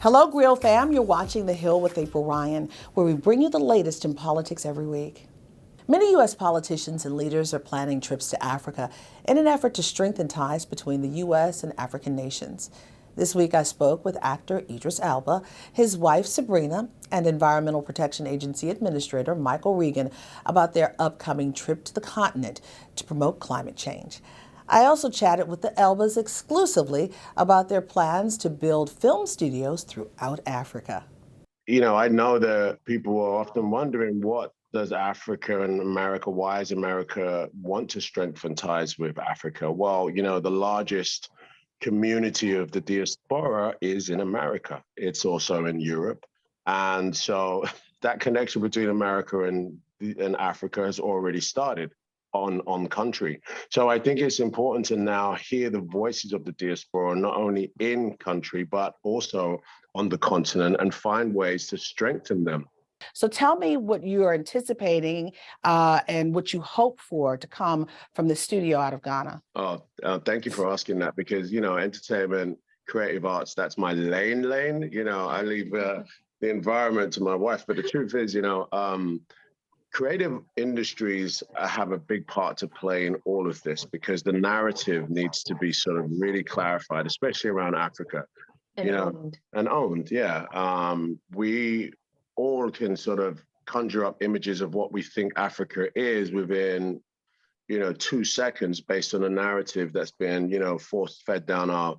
Hello, Grill fam. You're watching The Hill with April Ryan, where we bring you the latest in politics every week. Many U.S. politicians and leaders are planning trips to Africa in an effort to strengthen ties between the U.S. and African nations. This week, I spoke with actor Idris Elba, his wife Sabrina, and Environmental Protection Agency Administrator Michael Regan about their upcoming trip to the continent to promote climate change. I also chatted with the Elbas exclusively about their plans to build film studios throughout Africa. You know, I know that people are often wondering, what does Africa and America, why does America want to strengthen ties with Africa? Well, you know, the largest community of the diaspora is in America. It's also in Europe. And so that connection between America and Africa has already started on country. So I think it's important to now hear the voices of the diaspora, not only in country, but also on the continent, and find ways to strengthen them. So tell me what you are anticipating and what you hope for to come from the studio out of Ghana. Thank you for asking that, because, you know, entertainment, creative arts, that's my lane. You know, I leave the environment to my wife. But the truth is, you know, creative industries have a big part to play in all of this, because the narrative needs to be sort of really clarified, especially around Africa, and owned. Yeah. We all can sort of conjure up images of what we think Africa is within, 2 seconds, based on a narrative that's been, force-fed down our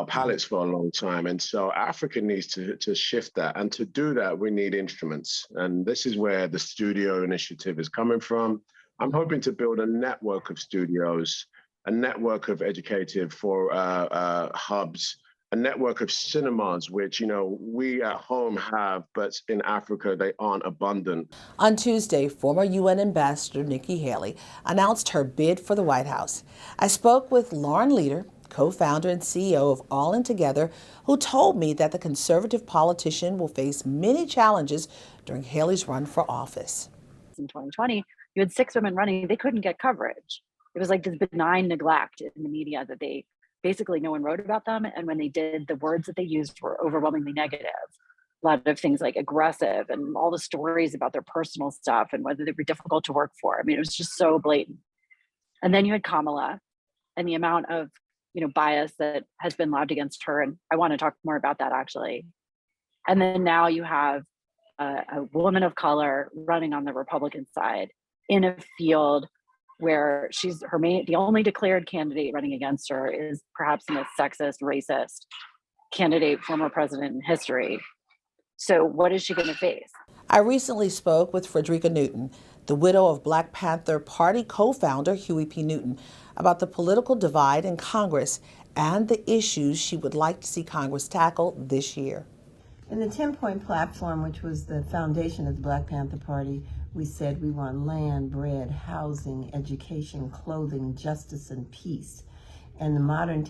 palettes for a long time. And so Africa needs to shift that. And to do that, we need instruments. And this is where the studio initiative is coming from. I'm hoping to build a network of studios, a network of educative hubs, a network of cinemas, which, we at home have, but in Africa, they aren't abundant. On Tuesday, former UN Ambassador Nikki Haley announced her bid for the White House. I spoke with Lauren Leader, co-founder and CEO of All In Together, who told me that the conservative politician will face many challenges during Haley's run for office. In 2020, you had 6 women running. They couldn't get coverage. It was like this benign neglect in the media that basically no one wrote about them. And when they did, the words that they used were overwhelmingly negative. A lot of things like aggressive, and all the stories about their personal stuff and whether they were difficult to work for. I mean, it was just so blatant. And then you had Kamala, and the amount of bias that has been lobbed against her. And I want to talk more about that, actually. And then now you have a woman of color running on the Republican side in a field where the only declared candidate running against her is perhaps the most sexist, racist candidate, former president in history. So what is she going to face? I recently spoke with Frederica Newton, the widow of Black Panther Party co-founder Huey P. Newton, about the political divide in Congress and the issues she would like to see Congress tackle this year. In the 10-point platform, which was the foundation of the Black Panther Party, we said we want land, bread, housing, education, clothing, justice, and peace, and the modern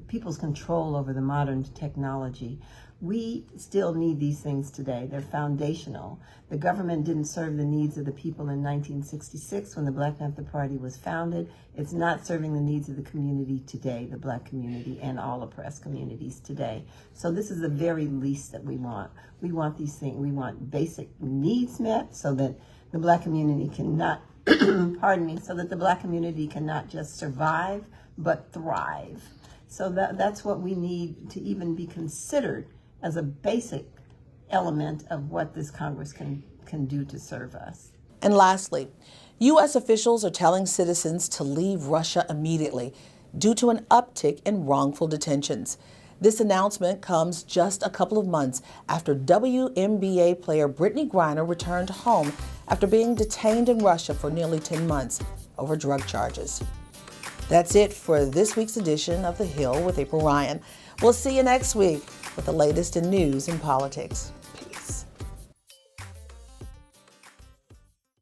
people's control over the modern technology. We still need these things today. They're foundational. The government didn't serve the needs of the people in 1966 when the Black Panther Party was founded. It's not serving the needs of the community today, the Black community and all oppressed communities today. So this is the very least that we want. We want these things. We want basic needs met so that the Black community cannot, so that the Black community can not just survive, but thrive. So that's what we need to even be considered as a basic element of what this Congress can do to serve us. And lastly, U.S. officials are telling citizens to leave Russia immediately due to an uptick in wrongful detentions. This announcement comes just a couple of months after WNBA player Brittany Griner returned home after being detained in Russia for nearly 10 months over drug charges. That's it for this week's edition of The Hill with April Ryan. We'll see you next week with the latest in news and politics.